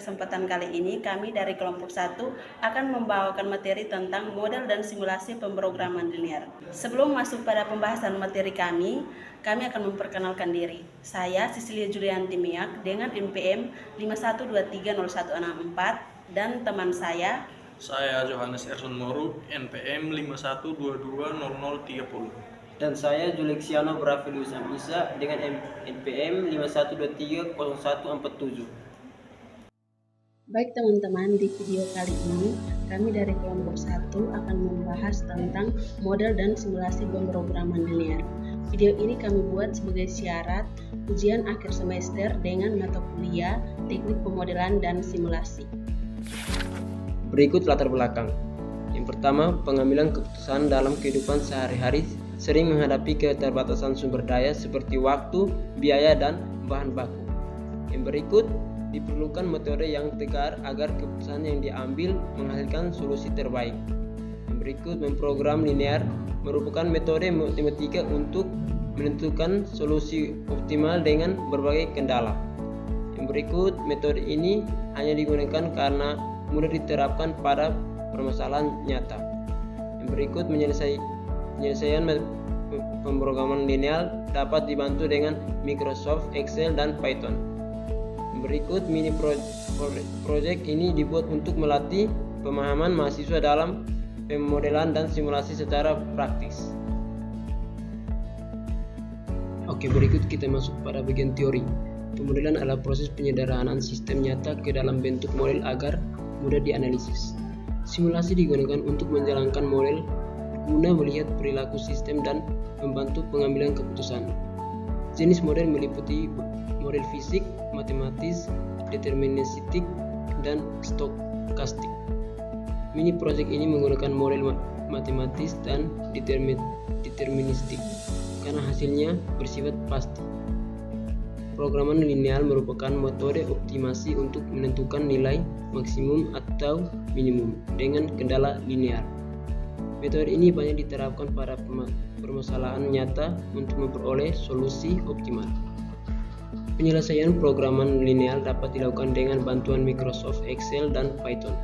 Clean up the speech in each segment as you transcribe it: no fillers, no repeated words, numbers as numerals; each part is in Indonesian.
kesempatan kali ini kami dari kelompok 1 akan membawakan materi tentang model dan simulasi pemrograman linear. Sebelum masuk pada pembahasan materi kami akan memperkenalkan diri. Saya Cecilia Julianti Miak dengan NPM 51230164 dan teman saya Johannes Erson Moru, NPM 51220030. Dan saya Julexiano Bravelius Amisa dengan NPM 51230147. Baik teman-teman, di video kali ini kami dari kelompok 1 akan membahas tentang model dan simulasi pemrograman linear. Video ini kami buat sebagai syarat ujian akhir semester dengan mata kuliah teknik pemodelan dan simulasi. Berikut latar belakang. Yang pertama, pengambilan keputusan dalam kehidupan sehari-hari sering menghadapi keterbatasan sumber daya seperti waktu, biaya, dan bahan baku. Yang berikut, diperlukan metode yang tegar agar keputusan yang diambil menghasilkan solusi terbaik. Yang berikut, memprogram linear merupakan metode matematika untuk menentukan solusi optimal dengan berbagai kendala. Yang berikut, metode ini hanya digunakan karena mudah diterapkan pada permasalahan nyata. Yang berikut, penyelesaian pemrograman linear dapat dibantu dengan Microsoft Excel dan Python. Berikut mini project ini dibuat untuk melatih pemahaman mahasiswa dalam pemodelan dan simulasi secara praktis. Oke, berikut kita masuk pada bagian teori. Pemodelan adalah proses penyederhanaan sistem nyata ke dalam bentuk model agar mudah dianalisis. Simulasi digunakan untuk menjalankan model guna melihat perilaku sistem dan membantu pengambilan keputusan. Jenis model meliputi model fisik, matematis, deterministik, dan stokastik. Mini project ini menggunakan model matematis dan deterministik karena hasilnya bersifat pasti. Programan linear merupakan metode optimasi untuk menentukan nilai maksimum atau minimum dengan kendala linear. Metode ini banyak diterapkan pada permasalahan nyata untuk memperoleh solusi optimal. Penyelesaian programan linear dapat dilakukan dengan bantuan Microsoft Excel dan Python.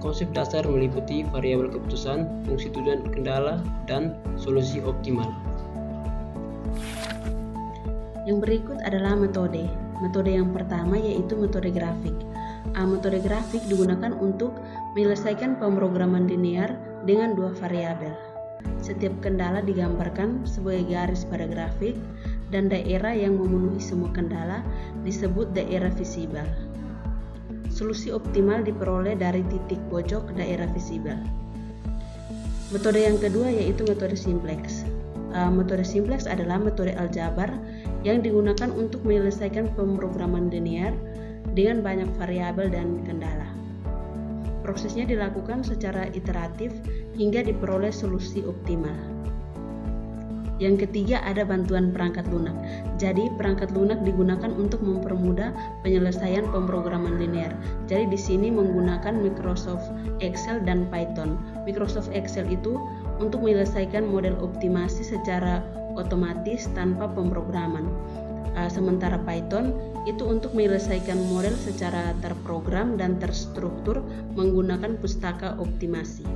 Konsep dasar meliputi variabel keputusan, fungsi tujuan kendala, dan solusi optimal. Yang berikut adalah metode. Metode yang pertama yaitu metode grafik. Metode grafik digunakan untuk menyelesaikan pemrograman linear dengan dua variabel. Setiap kendala digambarkan sebagai garis pada grafik dan daerah yang memenuhi semua kendala disebut daerah visibel. Solusi optimal diperoleh dari titik pojok daerah visibel. Metode yang kedua yaitu metode simplex. Metode simplex adalah metode aljabar yang digunakan untuk menyelesaikan pemrograman linear dengan banyak variabel dan kendala. Prosesnya dilakukan secara iteratif hingga diperoleh solusi optimal. Yang ketiga ada bantuan perangkat lunak. Jadi perangkat lunak digunakan untuk mempermudah penyelesaian pemrograman linear. Jadi di sini menggunakan Microsoft Excel dan Python. Microsoft Excel itu untuk menyelesaikan model optimasi secara otomatis tanpa pemrograman. Sementara Python itu untuk menyelesaikan model secara terprogram dan terstruktur menggunakan pustaka optimasi.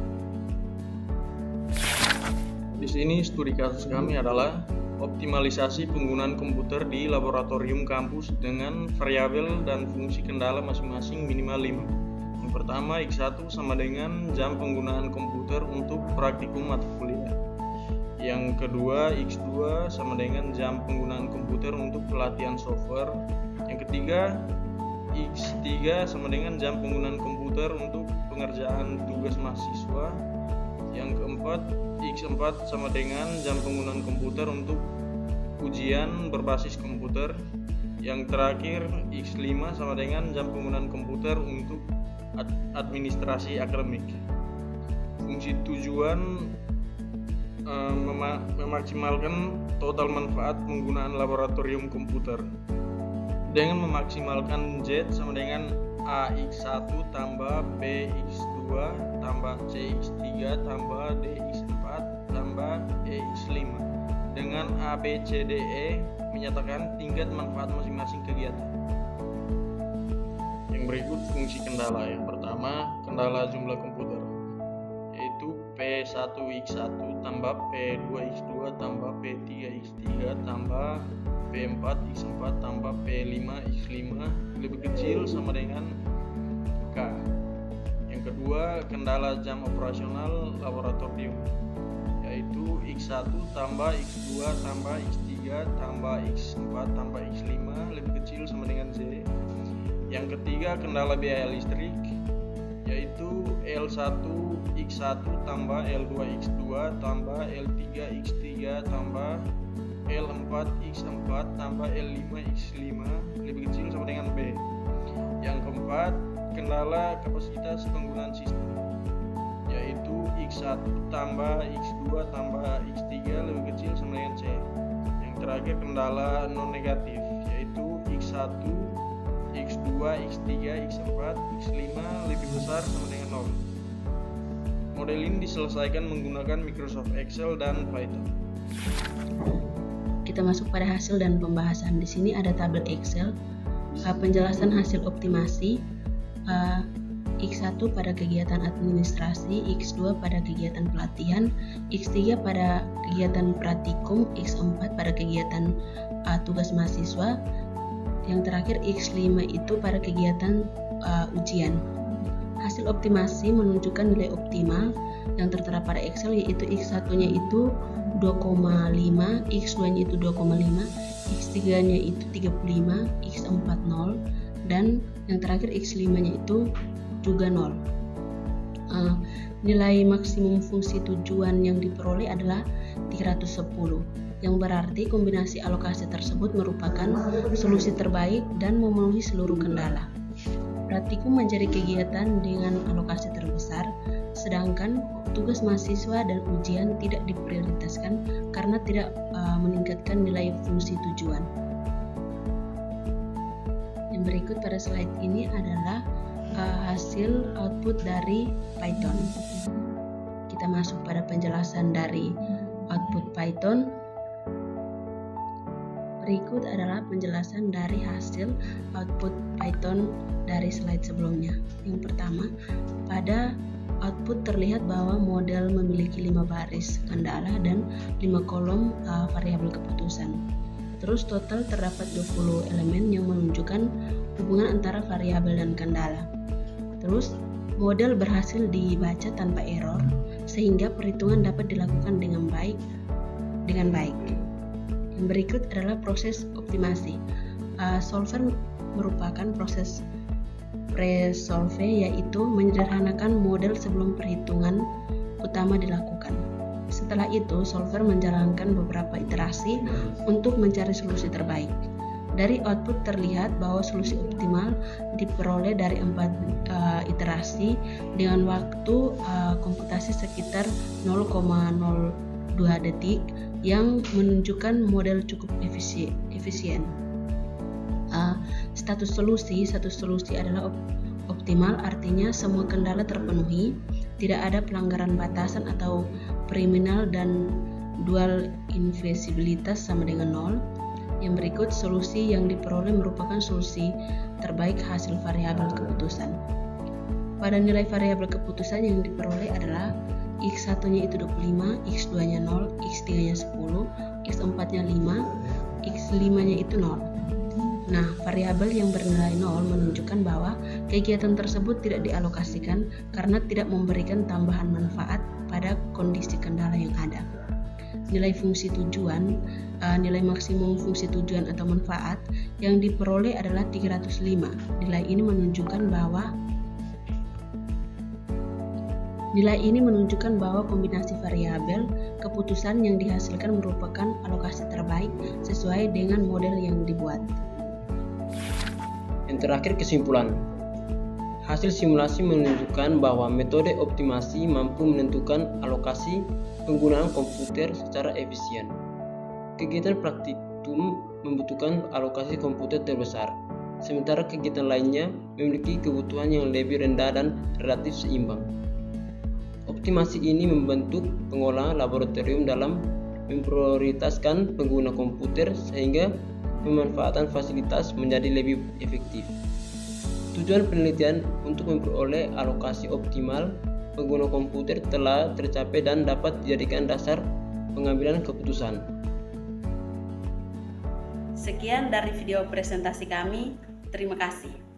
Di sini studi kasus kami adalah optimalisasi penggunaan komputer di laboratorium kampus dengan variabel dan fungsi kendala masing-masing minimal 5. Yang pertama, X1 sama dengan jam penggunaan komputer untuk praktikum mata kuliah. Yang kedua, X2 sama dengan jam penggunaan komputer untuk pelatihan software. Yang ketiga, X3 sama dengan jam penggunaan komputer untuk pengerjaan tugas mahasiswa. Yang keempat, X4 sama dengan jam penggunaan komputer untuk ujian berbasis komputer. Yang terakhir, X5 sama dengan jam penggunaan komputer untuk administrasi akademik. Fungsi tujuan memaksimalkan total manfaat penggunaan laboratorium komputer dengan memaksimalkan Z sama dengan AX1 tambah BX2 tambah CX3 tambah DX4 tambah EX5 dengan ABCDE menyatakan tingkat manfaat masing-masing kegiatan. Yang berikut fungsi kendala. Yang pertama, kendala jumlah komputer, yaitu P1X1 tambah P2X2 tambah P3X3 tambah P4X4 tambah P5X5 lebih kecil sama dengan K. Yang kedua, kendala jam operasional laboratorium, yaitu X1 tambah X2 tambah X3 tambah X4 tambah X5 lebih kecil sama dengan Z. Yang ketiga, kendala biaya listrik, yaitu L1X1 tambah L2X2 tambah L3X3 tambah L4X4 tambah L5X5 lebih kecil sama dengan B. Yang keempat, kendala kapasitas penggunaan sistem, yaitu X1 tambah X2 tambah X3 lebih kecil sama dengan C. Yang terakhir, kendala non negatif, yaitu X1, X2, X3, X4, X5 lebih besar sama dengan 0. Model ini diselesaikan menggunakan Microsoft Excel dan Python. Kita masuk pada hasil dan pembahasan. Di sini ada tabel Excel, penjelasan hasil optimasi, X1 pada kegiatan administrasi, X2 pada kegiatan pelatihan, X3 pada kegiatan praktikum, X4 pada kegiatan tugas mahasiswa, yang terakhir X5 itu pada kegiatan ujian. Hasil optimasi menunjukkan nilai optimal yang tertera pada Excel, yaitu X1-nya itu 2,5, X2-nya itu 2,5, X3-nya itu 35, X4 0, dan yang terakhir X5-nya itu juga 0. Nilai maksimum fungsi tujuan yang diperoleh adalah 310, yang berarti kombinasi alokasi tersebut merupakan solusi terbaik dan memenuhi seluruh kendala. Praktikum menjadi kegiatan dengan alokasi terbesar, sedangkan tugas mahasiswa dan ujian tidak diprioritaskan karena tidak meningkatkan nilai fungsi tujuan. Yang berikut pada slide ini adalah hasil output dari Python. Kita masuk pada penjelasan dari output Python. Berikut adalah penjelasan dari hasil output Python dari slide sebelumnya. Yang pertama, pada output terlihat bahwa model memiliki 5 baris kendala dan 5 kolom variabel keputusan. Terus total terdapat 20 elemen yang menunjukkan hubungan antara variabel dan kendala. Terus model berhasil dibaca tanpa error sehingga perhitungan dapat dilakukan dengan baik. Yang berikut adalah proses optimasi. Solver merupakan proses pre-solve, yaitu menyederhanakan model sebelum perhitungan utama dilakukan. Setelah itu, solver menjalankan beberapa iterasi untuk mencari solusi terbaik. Dari output terlihat bahwa solusi optimal diperoleh dari 4 iterasi dengan waktu komputasi sekitar 0,02 detik yang menunjukkan model cukup efisien. Status solusi adalah optimal, artinya semua kendala terpenuhi, tidak ada pelanggaran batasan atau kriminal, dan dual invisibilitas sama dengan 0. Yang berikut, solusi yang diperoleh merupakan solusi terbaik hasil variabel keputusan. Pada nilai variabel keputusan yang diperoleh adalah X1-nya itu 25, X2-nya 0, X3-nya 10, X4-nya 5, X5-nya itu 0. Nah, variabel yang bernilai 0 menunjukkan bahwa kegiatan tersebut tidak dialokasikan karena tidak memberikan tambahan manfaat pada kondisi kendala yang ada. Nilai fungsi tujuan, nilai maksimum fungsi tujuan atau manfaat yang diperoleh adalah 305. Nilai ini menunjukkan bahwa kombinasi variabel keputusan yang dihasilkan merupakan alokasi terbaik sesuai dengan model yang dibuat. Yang terakhir, kesimpulan. Hasil simulasi menunjukkan bahwa metode optimasi mampu menentukan alokasi penggunaan komputer secara efisien. Kegiatan praktikum membutuhkan alokasi komputer terbesar, sementara kegiatan lainnya memiliki kebutuhan yang lebih rendah dan relatif seimbang. Optimasi ini membentuk pengolahan laboratorium dalam memprioritaskan pengguna komputer sehingga pemanfaatan fasilitas menjadi lebih efektif. Tujuan penelitian untuk memperoleh alokasi optimal pengguna komputer telah tercapai dan dapat dijadikan dasar pengambilan keputusan. Sekian dari video presentasi kami. Terima kasih.